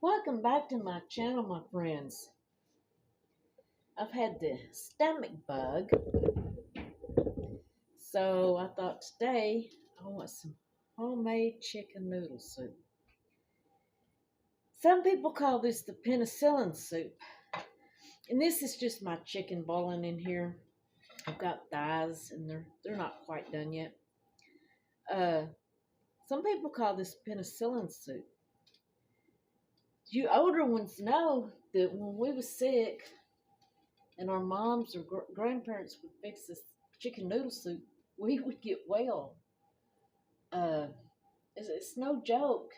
Welcome back to my channel, my friends. I've had the stomach bug, so I thought today I want some homemade chicken noodle soup. Some people call this the penicillin soup, and this is just my chicken boiling in here. I've got thighs, and they're not quite done yet. Uh, some people call this penicillin soup. You older ones know that when we was sick, and our moms or grandparents would fix this chicken noodle soup, we would get well. Uh, it's no joke.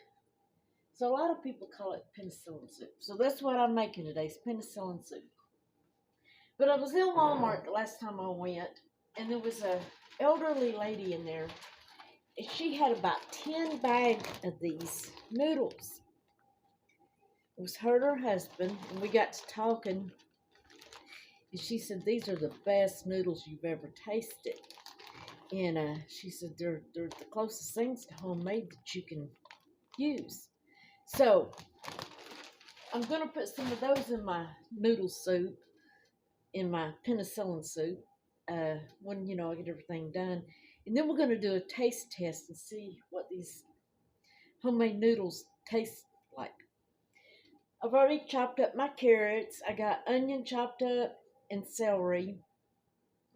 So a lot of people call it penicillin soup. So that's what I'm making today, is penicillin soup. But I was in Walmart the last time I went, and there was a elderly lady in there, and she had about 10 bags of these noodles. It was her and her husband, and we got to talking, and she said, these are the best noodles you've ever tasted. And she said, they're the closest things to homemade that you can use. So I'm going to put some of those in my noodle soup, in my penicillin soup, when, I get everything done. And then we're going to do a taste test and see what these homemade noodles taste like. I've already chopped up my carrots. I got onion chopped up and celery.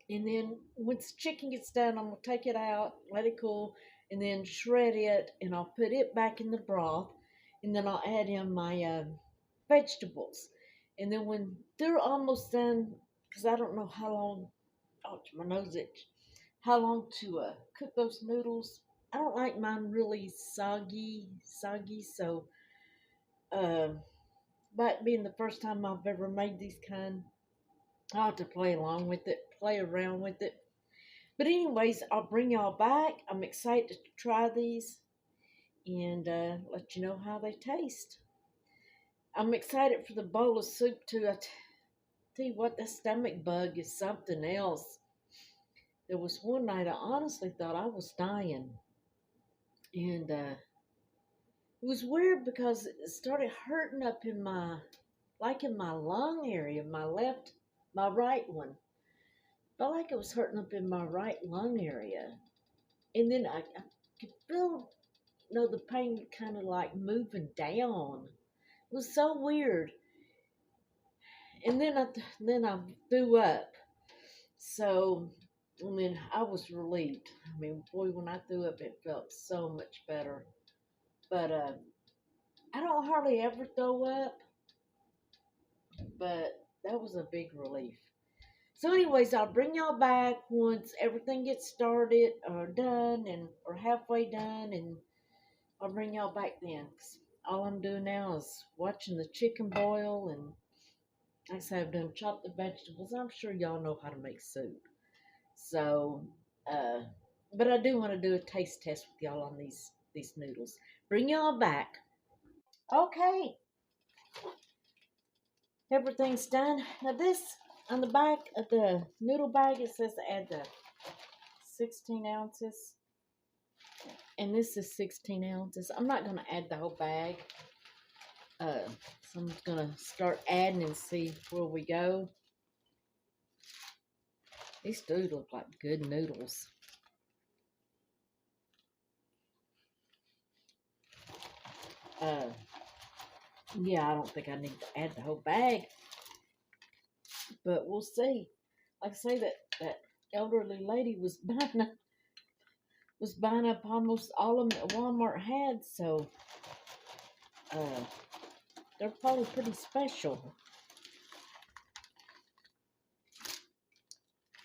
And then once the chicken gets done, I'm going to take it out, let it cool, and then shred it, and I'll put it back in the broth. And then I'll add in my vegetables. And then when they're almost done, because I don't know how long, ouch, my nose itch, how long to cook those noodles. I don't like mine really soggy, so, but being the first time I've ever made these kind, I'll have to play along with it, play around with it. But anyways, I'll bring y'all back. I'm excited to try these and let you know how they taste. I'm excited for the bowl of soup too. Tell you what, the stomach bug is something else. There was one night I honestly thought I was dying. And it was weird because it started hurting up in in my lung area, my right one. Felt like it was hurting up in my right lung area. And then I could feel, the pain kind of like moving down. It was so weird. And then I threw up. So, I was relieved. Boy, when I threw up, it felt so much better. But I don't hardly ever throw up, but that was a big relief. So, anyways, I'll bring y'all back once everything gets started or done or halfway done, and I'll bring y'all back then. 'Cause all I'm doing now is watching the chicken boil, and like I said, I've done chopped the vegetables. I'm sure y'all know how to make soup. So, uh, but I do want to do a taste test with y'all on these noodles. Bring y'all back. Okay, everything's done. Now this, on the back of the noodle bag, it says to add the 16 ounces. And this is 16 ounces. I'm not going to add the whole bag. So I'm going to start adding and see where we go. These do look like good noodles. Yeah, I don't think I need to add the whole bag, but we'll see. Like I say, that elderly lady was buying up almost all of them that Walmart had, so uh, they're probably pretty special.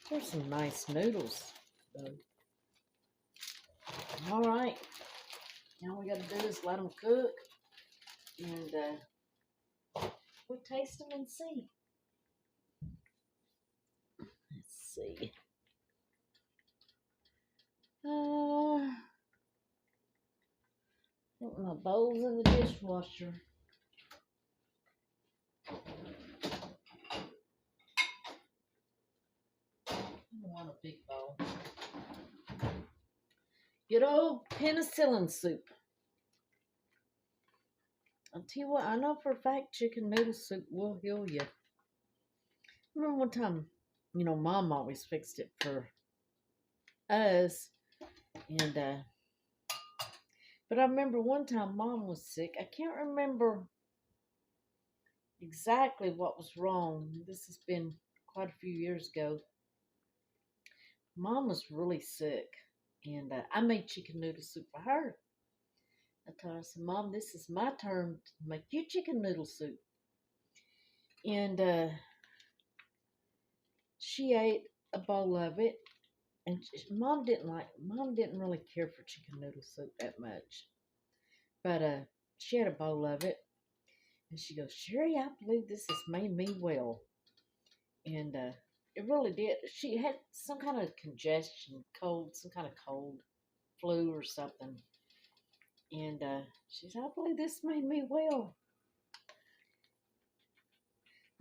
There's some nice noodles, though. All right, now we got to do is let them cook, and we'll taste them and see. Let's see. Put my bowls in the dishwasher. I want a big bowl. Good old penicillin soup. I'll tell you what, I know for a fact chicken noodle soup will heal you. I remember one time, Mom always fixed it for us, and but I remember one time Mom was sick. I can't remember exactly what was wrong. This has been quite a few years ago. Mom was really sick, and I made chicken noodle soup for her. I told her, I said, Mom, this is my turn to make you chicken noodle soup. And she ate a bowl of it, and Mom didn't really care for chicken noodle soup that much. But she had a bowl of it, and she goes, Sherry, I believe this has made me well. And it really did. She had some kind of congestion, some kind of cold, flu or something. And she said, I believe this made me well.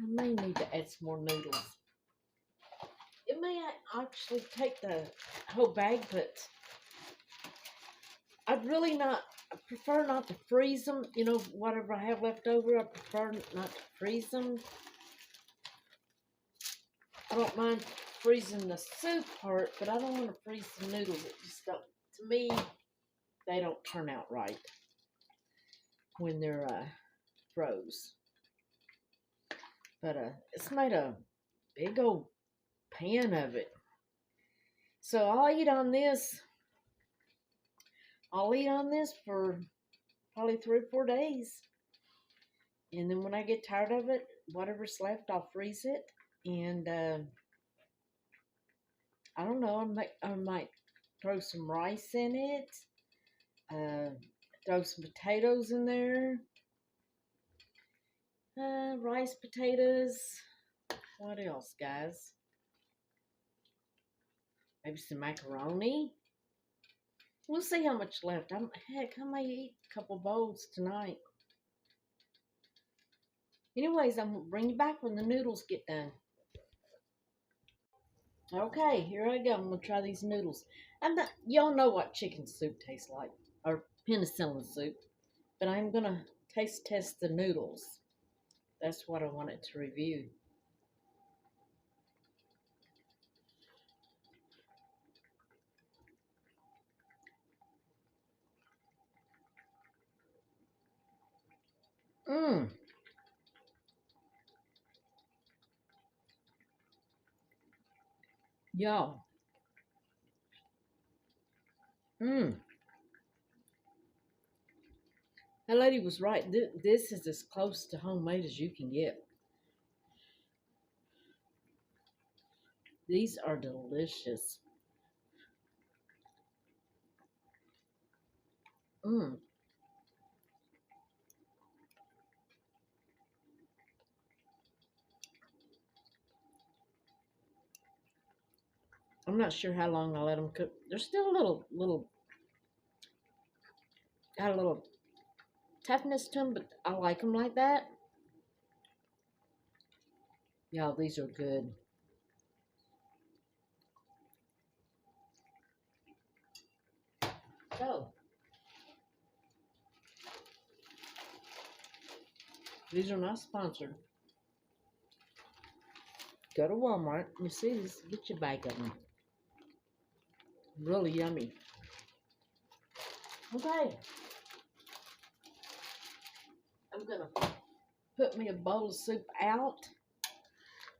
I may need to add some more noodles. It may actually take the whole bag, but I'd really not, I prefer not to freeze them. Whatever I have left over, I prefer not to freeze them. I don't mind freezing the soup part, but I don't want to freeze the noodles. It just don't, to me, they don't turn out right when they're froze. But it's made a big old pan of it. So I'll eat on this for probably 3 or 4 days. And then when I get tired of it, whatever's left, I'll freeze it. And I don't know, I might throw some rice in it. Throw some potatoes in there. Rice, potatoes. What else, guys? Maybe some macaroni. We'll see how much left. I may eat a couple bowls tonight. Anyways, I'm going to bring you back when the noodles get done. Okay, here I go. I'm going to try these noodles. Y'all know what chicken soup tastes like, or penicillin soup, but I'm going to taste test the noodles. That's what I wanted to review. Mmm. Y'all. Mmm. That lady was right. This is as close to homemade as you can get. These are delicious. Mmm. I'm not sure how long I let them cook. They're still got a little toughness to them, but I like them like that. Y'all, these are good. So, these are not sponsored. Go to Walmart. You see this? Get your bag of them. Really yummy. Okay. I'm going to put me a bowl of soup out,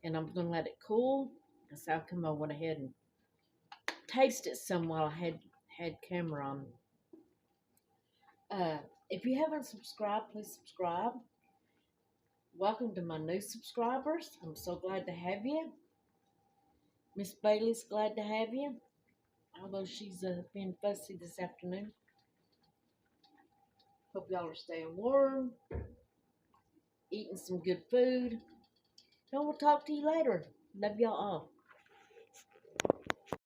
and I'm going to let it cool. So I'll come over ahead and taste it some while I had camera on. If you haven't subscribed, please subscribe. Welcome to my new subscribers. I'm so glad to have you. Miss Bailey's glad to have you, although she's being fussy this afternoon. Hope y'all are staying warm, eating some good food. And we'll talk to you later. Love y'all all.